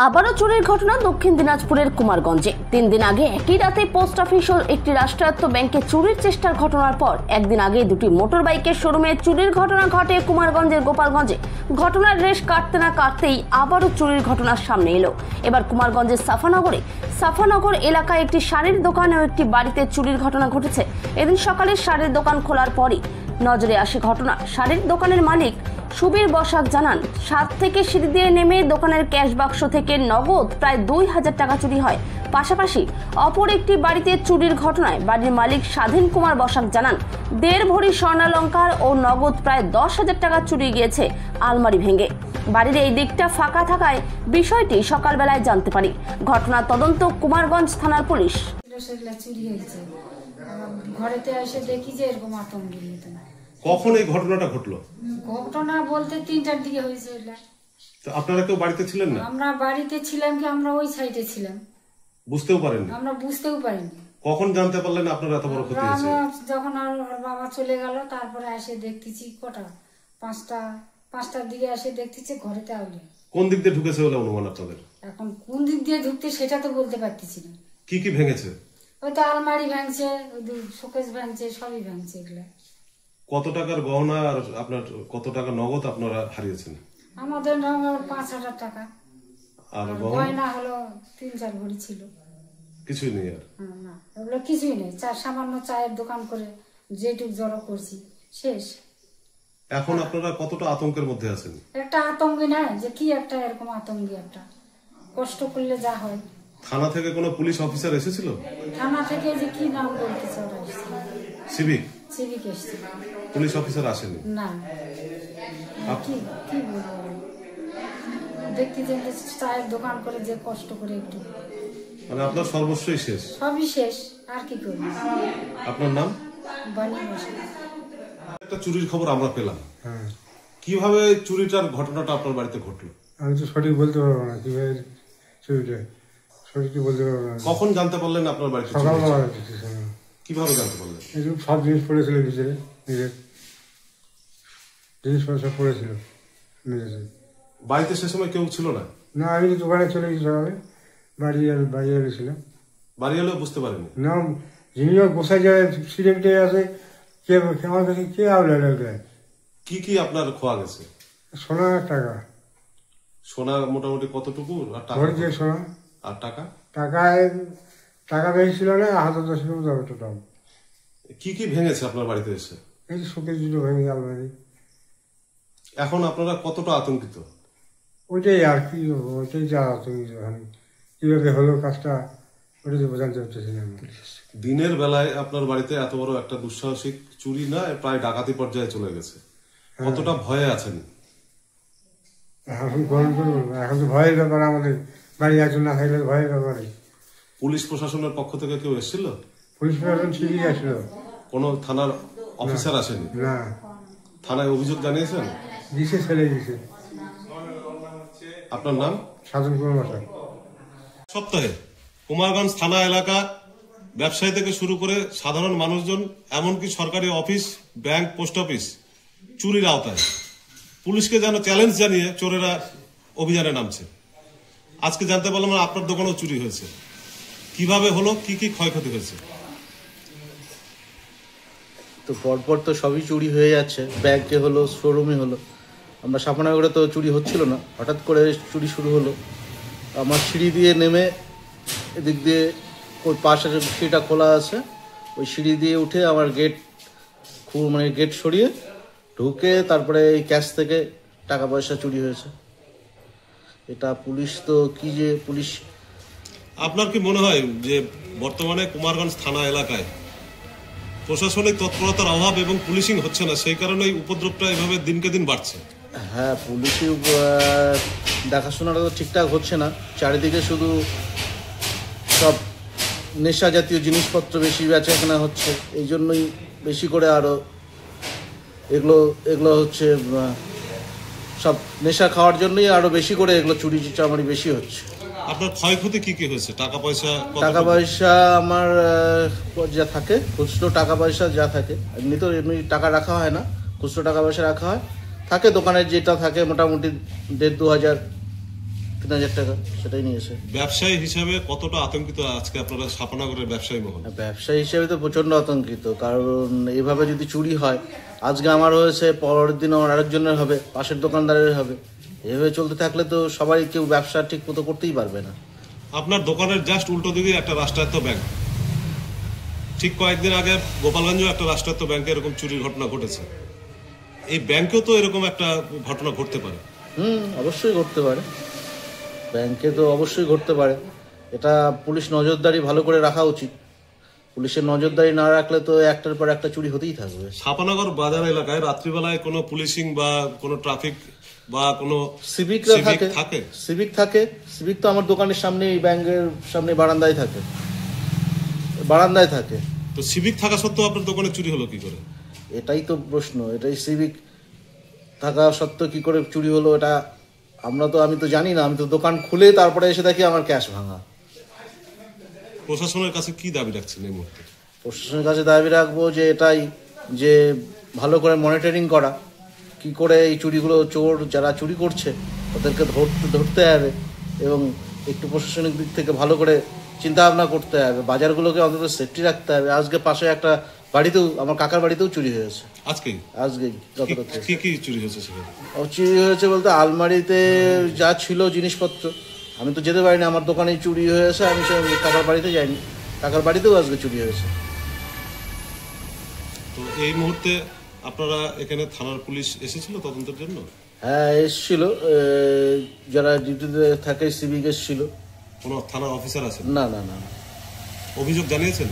আবারও চুরির ঘটনা দক্ষিণ দিনাজপুরের কুমারগঞ্জে। 3 দিন আগে একই রাতে পোস্ট অফিস ও একটি রাষ্ট্রায়ত্ত ব্যাংকে চুরির চেষ্টার ঘটনার পর একদিন আগে দুটি মোটর বাইকের শোরুমে চুরির ঘটনা ঘটে কুমারগঞ্জের গোপালগঞ্জে। ঘটনার রেশ কাটতে না কাটতেই আবারও চুরির ঘটনার সামনে এলো। এবার কুমারগঞ্জের সাফানগর এলাকায় একটি শাড়ির দোকান ও একটি বাড়িতে চুরির ঘটনা ঘটেছে। এদিন সকালে শাড়ির দোকান খোলার পরই নজরে আসে ঘটনা। শাড়ির দোকানের মালিক সুবীর বসাক জানান, ছাদ থেকে সিঁড়ি দিয়ে নেমে দোকানের ক্যাশ বাক্স থেকে নগদ প্রায় 2000 টাকা চুরি হয়। পাশাপাশি অপর একটি বাড়িতে চুরির ঘটনায় বাড়ির মালিক স্বাধীন কুমার বসাক জানান, 1.5 ভরি স্বর্ণালংকার ও নগদ প্রায় 10,000 টাকা চুরি গিয়েছে আলমারি ভেঙে। বাড়ির এই দিকটা ফাঁকা থাকায় বিষয়টি সকালবেলায় জানতে পারি। ঘটনা তদন্ত কুমারগঞ্জ থানার পুলিশ। চুরি হয়েছে, ঘরেতে এসে দেখি যে এরকম আতঙ্ক। কখন এই ঘটনাটা ঘটলো? ঘটনা বলতে 3টার দিকে হয়েছে। তো আপনারা কেউ বাড়িতে ছিলেন না? আমরা বাড়িতে ছিলাম কি, আমরা ওই সাইডে ছিলাম, বুঝতেও পারেননি? আমরা বুঝতেও পারিনি। কখন জানতে পারলেন আপনার এত বড় ক্ষতি হয়েছে? যখন আর বাবা চলে গেল, তারপরে এসে দেখতেছি কটা 5টার দিকে এসে দেখতেছি ঘরেতে আউলে। কোন দিক দিয়ে ঢুকেছে বলে অনুমান আপনাদের? এখন কোন দিক দিয়ে ঢুকতে সেটা তো বলতে পারতেছি না। কি কি ভেঙেছে? ওই তো আলমারি ভাঙছে, ওই শোকেস ভাঙছে, সবই ভাঙছে। এগুলা কত টাকার গহনা আর আপনার কত টাকা নগদ আপনারা হারিয়েছেন? আমাদের নগদ 5,000 টাকা, আর গয়না হলো 3-4 ভরি ছিল। কিছুই নেই? আর না, ওগুলো কিছুই নেই। সামান্য চায়ের দোকান করে যেটুক জড়ো করছি শেষ। এখন আপনারা কতটা আতঙ্কের মধ্যে আছেন? একটা আতঙ্কই নাই যে কি একটা এরকম আতঙ্কি একটা কষ্ট করলে যা হয়। থানা থেকে কোনো পুলিশ অফিসার এসেছিল? থানা থেকে যে কি নাম বলতেছে ওরা এসেছিল, সিভিক এসেছিল, পুলিশ অফিসার আসেনি? না। কি বলবো, দেখতে যে চায়ের দোকান করে যে কষ্ট করে একটু, মানে আপনার সর্বস্বই শেষ? সবই শেষ, আর কি করবো। আপনার নাম? বানি বসে। একটা চুরির খবর আমরা পেলাম, কিভাবে চুরিটার ঘটনাটা আপনার বাড়িতে ঘটলো? আমি তো সঠিক বলতে পারবো না কিভাবে চুরিটা, সঠিক বলতে পারবো না। কখন জানতে পারলেন আপনার বাড়িতে? সকালবেলা। কিভাবে জানতে পারলেন? এইসব সব জিনিস পড়েছিল ভিতরে, নিজের জিনিসপত্র সব পড়েছিল নিজের। বাড়িতে সে সময় কেউ ছিল না? না, আমি তো দোকানে চলে গেছি সকালে, বাড়ি এলেছিলাম। বাড়ি এলেও বুঝতে পারেনি? না, জিনিস বসে যায় সিলেক্টে আছে, কে আমার কাছে কে আউলে লাগবে। কি কি আপনার খোয়া গেছে? সোনা, টাকা। সোনা মোটামুটি কতটুকু? আর টাকা? সোনা আর টাকা? টাকা বেশি ছিল না, 1010 মতো হবে টোটাল। কি কি ভেঙেছে আপনার বাড়িতে এসে? এই যে শোকেস দুটো ভেঙে, আলমারি। এখন আপনারা কতটা আতঙ্কিত? ওইটাই আর কি, ওইটাই যা আতঙ্কিত। কিভাবে হলো কাজটা ওটা তো জানতে পারতেছি না। দিনের বেলায় আপনার বাড়িতে এত বড় একটা দুঃসাহসিক চুরি না, প্রায় ডাকাতি পর্যায়ে চলে গেছে, কতটা ভয়ে আছেন? এখন গরম করবো, এখন তো ভয়ের ব্যাপার। আমাদের বাড়ি একজন না থাকলে ভয়ের ব্যাপারে। পুলিশ প্রশাসনের পক্ষ থেকে কেউ এসেছিল? পুলিশ প্রশাসন ঠিকই আসলো। কোনো থানার অফিসার আসেনি? না। থানায় অভিযোগ জানিয়েছেন? দিছে, ছেলে দিছে। আপনার নাম? স্বাধীন কুমার বসাক। সপ্তাহে কুমারগঞ্জ থানা এলাকা ব্যবসায়ী থেকে শুরু করে সাধারণ মানুষজন, এমনকি সরকারি অফিস, ব্যাংক, পোস্ট অফিস চুরির আওতায়। পুলিশকে যেন চ্যালেঞ্জ জানিয়ে চোরেরা অভিযানে নামছে। আজকে জানতে পারলাম আপনার দোকানেও চুরি হয়েছে। কিভাবে হলো, কি কি ক্ষয়ক্ষতি হয়েছে? তো পরপর তো সবই চুরি হয়ে যাচ্ছে, ব্যাংকে হলো, শোরুমে হলো। আমরা সাফানগরে তো চুরি হচ্ছিল না, হঠাৎ করে চুরি শুরু হলো। আমার সিঁড়ি দিয়ে নেমে, এদিক দিয়ে ওই পাশে সিঁড়িটা খোলা আছে, ওই সিঁড়ি দিয়ে উঠে আমার গেট সরিয়ে ঢুকে তারপরে এই ক্যাশ থেকে টাকা পয়সা চুরি হয়েছে। এটা পুলিশ তো কি যে পুলিশ। আপনার কি মনে হয় যে বর্তমানে কুমারগঞ্জ থানা এলাকায় প্রশাসনিক তৎপরতার অভাব এবং পুলিশিং হচ্ছে না, সেই কারণে এই উপদ্রবটা এভাবে দিনকে দিন বাড়ছে? হ্যাঁ, পুলিশি দেখাশোনাটা তো ঠিকঠাক হচ্ছে না। চারিদিকে শুধু সব নেশা জাতীয় জিনিসপত্র বেশি বেচাকেনা হচ্ছে, এই জন্যই বেশি করে আরও এগুলো হচ্ছে, সব নেশা খাওয়ার জন্যই আরও বেশি করে এগুলো চুরি চামারি বেশি হচ্ছে। আপনার ক্ষয়ক্ষতি কি কি হয়েছে? টাকা পয়সা আমার যা থাকে, খুচরো টাকা পয়সা যা থাকে, এমনি টাকা রাখা হয় না, খুচরো টাকা পয়সা রাখা হয়, থাকে দোকানের যেটা থাকে মোটামুটি 1,500-2,000 3,000 টাকা, সেটাই নিয়েছে। ব্যবসায়ী হিসাবে কতটা আতঙ্কিত আজকে আপনারা সাপানগরের ব্যবসায়ী মহল? ব্যবসায়ী হিসেবে তো প্রচণ্ড আতঙ্কিত, কারণ এইভাবে যদি চুরি হয়, আজকে আমার হয়েছে, পরের দিন আমার আরেকজনের হবে, পাশের দোকানদারের হবে। এভাবে চলতে থাকলে তো সবাই কেউ ব্যবসা ঠিক মতো করতেই পারবে না। আপনার দোকানের জাস্ট উল্টো দিকে একটা রাষ্ট্রায়ত্ত ব্যাংক, ঠিক কয়েকদিন আগে গোপালগঞ্জেও একটা রাষ্ট্রায়ত্ত ব্যাংকে এরকম চুরির ঘটনা ঘটেছে। এই ব্যাংকেও তো এরকম একটা ঘটনা ঘটতে পারে। অবশ্যই ঘটতে পারে, ব্যাংকে তো অবশ্যই ঘটতে পারে। এটা পুলিশ নজরদারি ভালো করে রাখা উচিত। পুলিশের নজরদারি না রাখলে তো একটার পর একটা চুরি হতেই থাকবে। সাপানগর বাজার এলাকায় রাত্রিবেলায় কোনো পুলিশিং বা কোনো ট্রাফিক বা কোনো সিভিকরা থাকে? সিভিক তো আমার দোকানের সামনে, ব্যাংকের সামনে বারান্দায় থাকে। তো সিভিক থাকা সত্ত্বেও আপনার দোকানে চুরি হলো কি করে? এটাই তো প্রশ্ন, এটাই সিভিক থাকা সত্ত্বেও কি করে চুরি হলো, এটা আমি তো জানি না। আমি তো দোকান খুলে তারপরে এসে দেখি আমার ক্যাশ ভাঙা। প্রশাসনের কাছে কি দাবি রাখছেন এই মুহূর্তে? প্রশাসনের কাছে দাবি রাখবো যে এটাই, যে ভালো করে মনিটরিং করা, কি করে এই চুরিগুলো, চোর যারা চুরি করছে ওদেরকে ধরতে হবে, এবং একটু প্রশাসনিক দিক থেকে ভালো করে চিন্তা ভাবনা করতে হবে। বাজারগুলোকে অন্তত সেফটি রাখতে হবে। আজকে পাশে একটা বাড়িতেও, আমার কাকার বাড়িতেও চুরি হয়েছে। আজকেই গতরাত্রে কি চুরি হয়েছে সেখানে? চুরি হয়েছে বলতে আলমারিতে যা ছিল জিনিসপত্র, আমি তো যেতে পারিনি, আমার দোকানেই চুরি হয়েছে। আমি কাকার বাড়িতে যাইনি, কাকার বাড়িতেও আজকে চুরি হয়েছে। তো এই মুহূর্তে আপনারা এখানে থানার পুলিশ এসেছিল তদন্তের জন্য? হ্যাঁ, এসছিল, যারা ডিউটিতে থাকে সিভিক এসছিল। কোনো থানার অফিসার আছে? না। অভিযোগ জানিয়েছেন?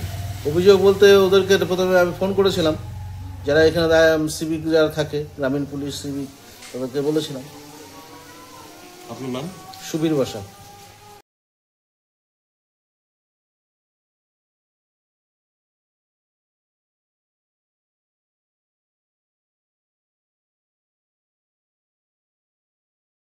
অভিযোগ বলতে ওদেরকে প্রথমে আমি ফোন করেছিলাম, যারা এখানে সিভিক যারা থাকে, গ্রামীণ পুলিশ সিভিক, তাদেরকে বলেছিলাম। আপনার নাম? সুবীর বসা।